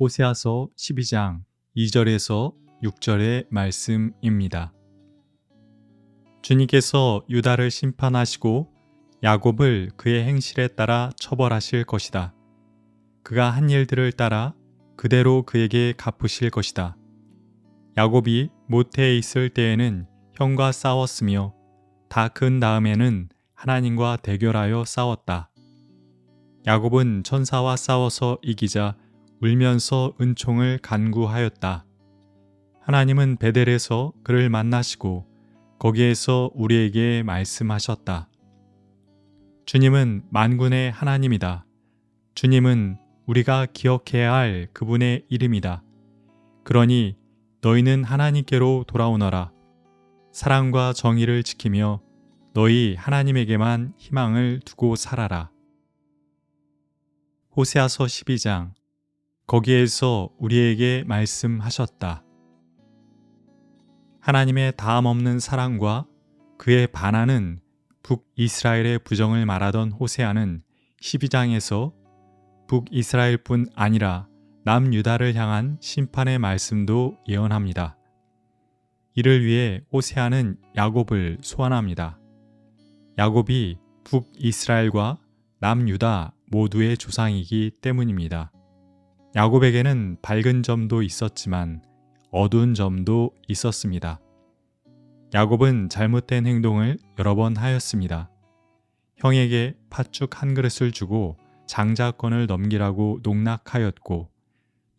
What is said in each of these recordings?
호세아서 12장 2절에서 6절의 말씀입니다. 주님께서 유다를 심판하시고 야곱을 그의 행실에 따라 처벌하실 것이다. 그가 한 일들을 따라 그대로 그에게 갚으실 것이다. 야곱이 모태에 있을 때에는 형과 싸웠으며 다 큰 다음에는 하나님과 대결하여 싸웠다. 야곱은 천사와 싸워서 이기자 울면서 은총을 간구하였다. 하나님은 베델에서 그를 만나시고 거기에서 우리에게 말씀하셨다. 주님은 만군의 하나님이다. 주님은 우리가 기억해야 할 그분의 이름이다. 그러니 너희는 하나님께로 돌아오너라. 사랑과 정의를 지키며 너희 하나님에게만 희망을 두고 살아라. 호세아서 12장 거기에서 우리에게 말씀하셨다. 하나님의 다함없는 사랑과 그의 반하는 북이스라엘의 부정을 말하던 호세아는 12장에서 북이스라엘뿐 아니라 남유다를 향한 심판의 말씀도 예언합니다. 이를 위해 호세아는 야곱을 소환합니다. 야곱이 북이스라엘과 남유다 모두의 조상이기 때문입니다. 야곱에게는 밝은 점도 있었지만 어두운 점도 있었습니다. 야곱은 잘못된 행동을 여러 번 하였습니다. 형에게 팥죽 한 그릇을 주고 장자권을 넘기라고 농락하였고,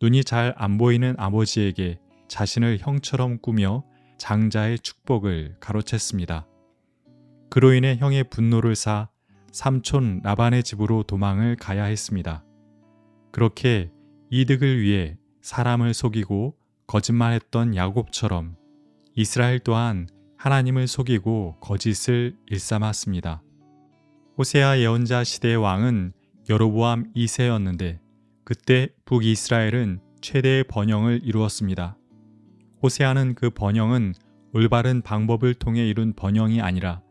눈이 잘 안 보이는 아버지에게 자신을 형처럼 꾸며 장자의 축복을 가로챘습니다. 그로 인해 형의 분노를 사 삼촌 라반의 집으로 도망을 가야 했습니다. 그렇게 이득을 위해 사람을 속이고 거짓말했던 야곱처럼 이스라엘 또한 하나님을 속이고 거짓을 일삼았습니다. 호세아 예언자 시대의 왕은 여로보암 2세였는데 그때 북이스라엘은 최대의 번영을 이루었습니다. 호세아는 그 번영은 올바른 방법을 통해 이룬 번영이 아니라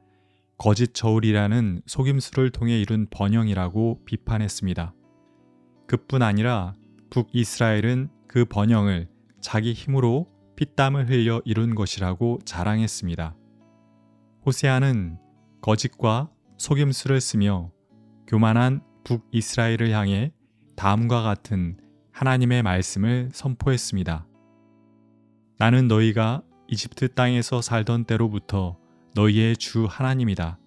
거짓 저울이라는 속임수를 통해 이룬 번영이라고 비판했습니다. 그뿐 아니라 북이스라엘은 그 번영을 자기 힘으로 피땀을 흘려 이룬 것이라고 자랑했습니다. 호세아는 거짓과 속임수를 쓰며 교만한 북이스라엘을 향해 다음과 같은 하나님의 말씀을 선포했습니다. 나는 너희가 이집트 땅에서 살던 때로부터 너희의 주 하나님이다.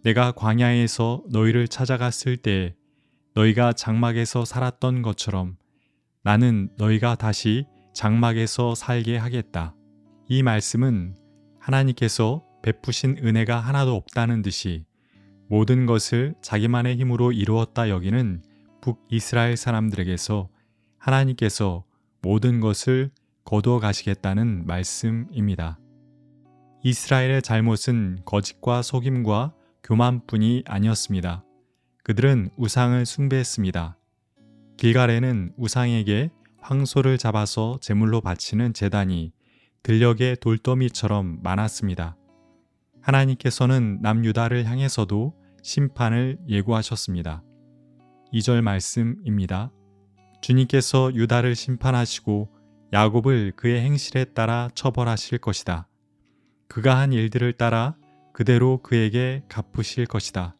내가 광야에서 너희를 찾아갔을 때 너희가 장막에서 살았던 것처럼 나는 너희가 다시 장막에서 살게 하겠다. 이 말씀은 하나님께서 베푸신 은혜가 하나도 없다는 듯이 모든 것을 자기만의 힘으로 이루었다 여기는 북이스라엘 사람들에게서 하나님께서 모든 것을 거두어 가시겠다는 말씀입니다. 이스라엘의 잘못은 거짓과 속임과 교만뿐이 아니었습니다. 그들은 우상을 숭배했습니다. 길갈에는 우상에게 황소를 잡아서 제물로 바치는 제단이 들녘의 돌더미처럼 많았습니다. 하나님께서는 남유다를 향해서도 심판을 예고하셨습니다. 2절 말씀입니다. 주님께서 유다를 심판하시고 야곱을 그의 행실에 따라 처벌하실 것이다. 그가 한 일들을 따라 그대로 그에게 갚으실 것이다.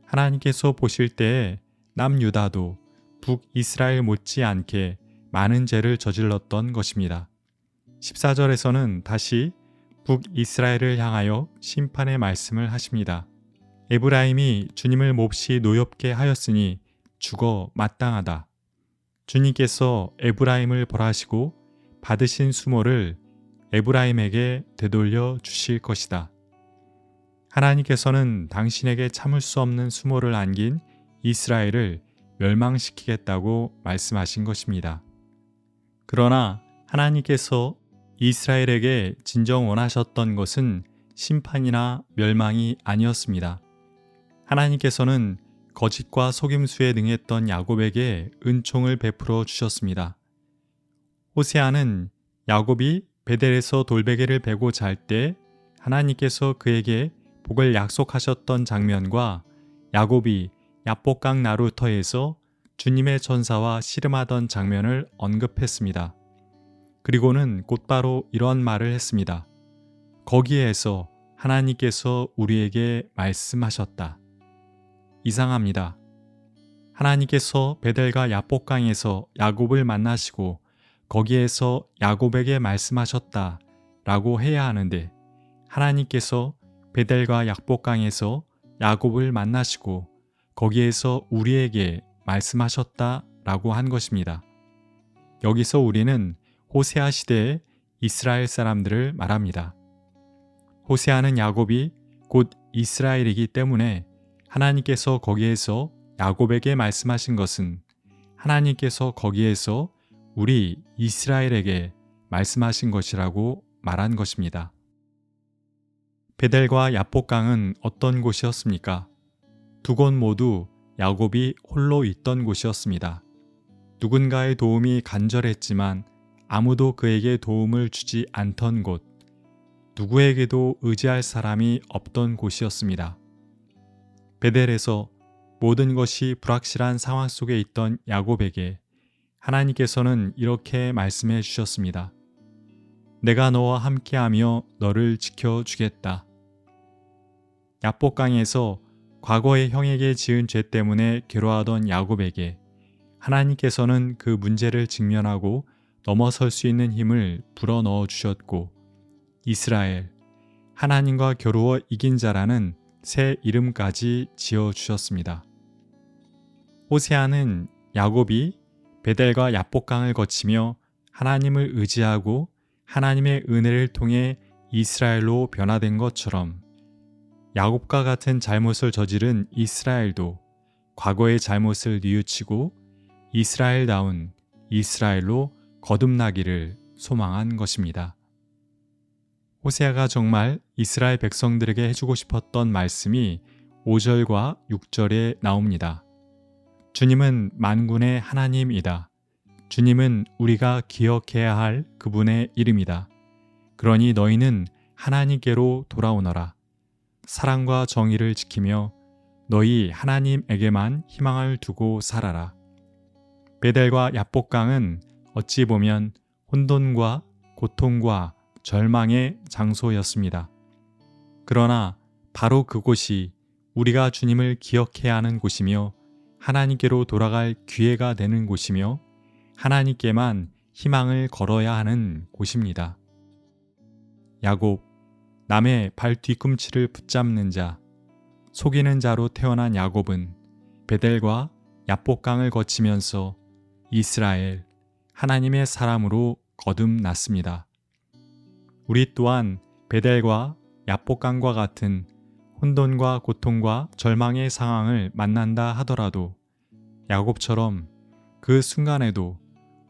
하나님께서 보실 때에 남유다도 북이스라엘 못지않게 많은 죄를 저질렀던 것입니다. 14절에서는 다시 북이스라엘을 향하여 심판의 말씀을 하십니다. 에브라임이 주님을 몹시 노엽게 하였으니 죽어 마땅하다. 주님께서 에브라임을 벌하시고 받으신 수모를 에브라임에게 되돌려 주실 것이다. 하나님께서는 당신에게 참을 수 없는 수모를 안긴 이스라엘을 멸망시키겠다고 말씀하신 것입니다. 그러나 하나님께서 이스라엘에게 진정 원하셨던 것은 심판이나 멸망이 아니었습니다. 하나님께서는 거짓과 속임수에 능했던 야곱에게 은총을 베풀어 주셨습니다. 호세아는 야곱이 베델에서 돌베개를 베고 잘 때 하나님께서 그에게 복을 약속하셨던 장면과 야곱이 야복강 나루터에서 주님의 천사와 씨름하던 장면을 언급했습니다. 그리고는 곧바로 이런 말을 했습니다. 거기에서 하나님께서 우리에게 말씀하셨다. 이상합니다. 하나님께서 베델과 야복강에서 야곱을 만나시고 거기에서 야곱에게 말씀하셨다 라고 해야 하는데 하나님께서 베델과 야복강에서 야곱을 만나시고 거기에서 우리에게 말씀하셨다 라고 한 것입니다. 여기서 우리는 호세아 시대의 이스라엘 사람들을 말합니다. 호세아는 야곱이 곧 이스라엘이기 때문에 하나님께서 거기에서 야곱에게 말씀하신 것은 하나님께서 거기에서 우리 이스라엘에게 말씀하신 것이라고 말한 것입니다. 베델과 야복강은 어떤 곳이었습니까? 두 곳 모두 야곱이 홀로 있던 곳이었습니다. 누군가의 도움이 간절했지만 아무도 그에게 도움을 주지 않던 곳, 누구에게도 의지할 사람이 없던 곳이었습니다. 베델에서 모든 것이 불확실한 상황 속에 있던 야곱에게 하나님께서는 이렇게 말씀해 주셨습니다. 내가 너와 함께하며 너를 지켜주겠다. 야복강에서 과거의 형에게 지은 죄 때문에 괴로워하던 야곱에게 하나님께서는 그 문제를 직면하고 넘어설 수 있는 힘을 불어넣어 주셨고 이스라엘, 하나님과 겨루어 이긴 자라는 새 이름까지 지어 주셨습니다. 호세아는 야곱이 베델과 야복강을 거치며 하나님을 의지하고 하나님의 은혜를 통해 이스라엘로 변화된 것처럼 야곱과 같은 잘못을 저지른 이스라엘도 과거의 잘못을 뉘우치고 이스라엘다운 이스라엘로 거듭나기를 소망한 것입니다. 호세아가 정말 이스라엘 백성들에게 해주고 싶었던 말씀이 5절과 6절에 나옵니다. 주님은 만군의 하나님이다. 주님은 우리가 기억해야 할 그분의 이름이다. 그러니 너희는 하나님께로 돌아오너라. 사랑과 정의를 지키며 너희 하나님에게만 희망을 두고 살아라. 베델과 야복강은 어찌 보면 혼돈과 고통과 절망의 장소였습니다. 그러나 바로 그곳이 우리가 주님을 기억해야 하는 곳이며 하나님께로 돌아갈 기회가 되는 곳이며 하나님께만 희망을 걸어야 하는 곳입니다. 야곱, 남의 발 뒤꿈치를 붙잡는 자, 속이는 자로 태어난 야곱은 베델과 야복강을 거치면서 이스라엘, 하나님의 사람으로 거듭났습니다. 우리 또한 베델과 야복강과 같은 혼돈과 고통과 절망의 상황을 만난다 하더라도 야곱처럼 그 순간에도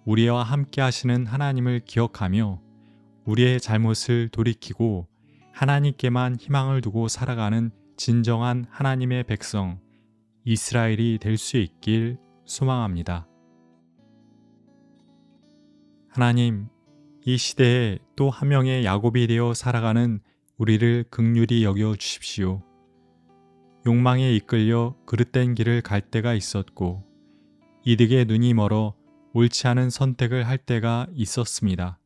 우리와 함께 하시는 하나님을 기억하며 우리의 잘못을 돌이키고 하나님께만 희망을 두고 살아가는 진정한 하나님의 백성 이스라엘이 될 수 있길 소망합니다. 하나님, 이 시대에 또 한 명의 야곱이 되어 살아가는 우리를 긍휼히 여겨 주십시오. 욕망에 이끌려 그릇된 길을 갈 때가 있었고 이득에 눈이 멀어 옳지 않은 선택을 할 때가 있었습니다.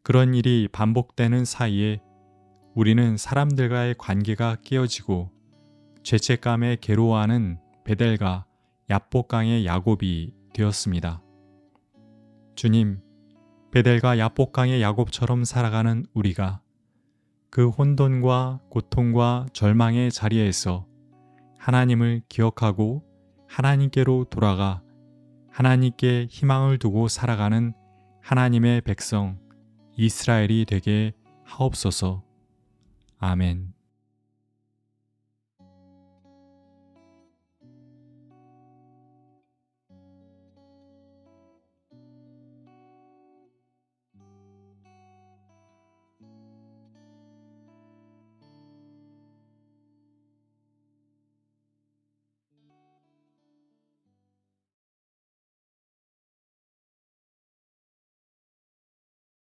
그런 일이 반복되는 사이에 우리는 사람들과의 관계가 깨어지고 죄책감에 괴로워하는 베델과 야복강의 야곱이 되었습니다. 주님, 베델과 야복강의 야곱처럼 살아가는 우리가 그 혼돈과 고통과 절망의 자리에서 하나님을 기억하고 하나님께로 돌아가 하나님께 희망을 두고 살아가는 하나님의 백성 이스라엘이 되게 하옵소서. 아멘.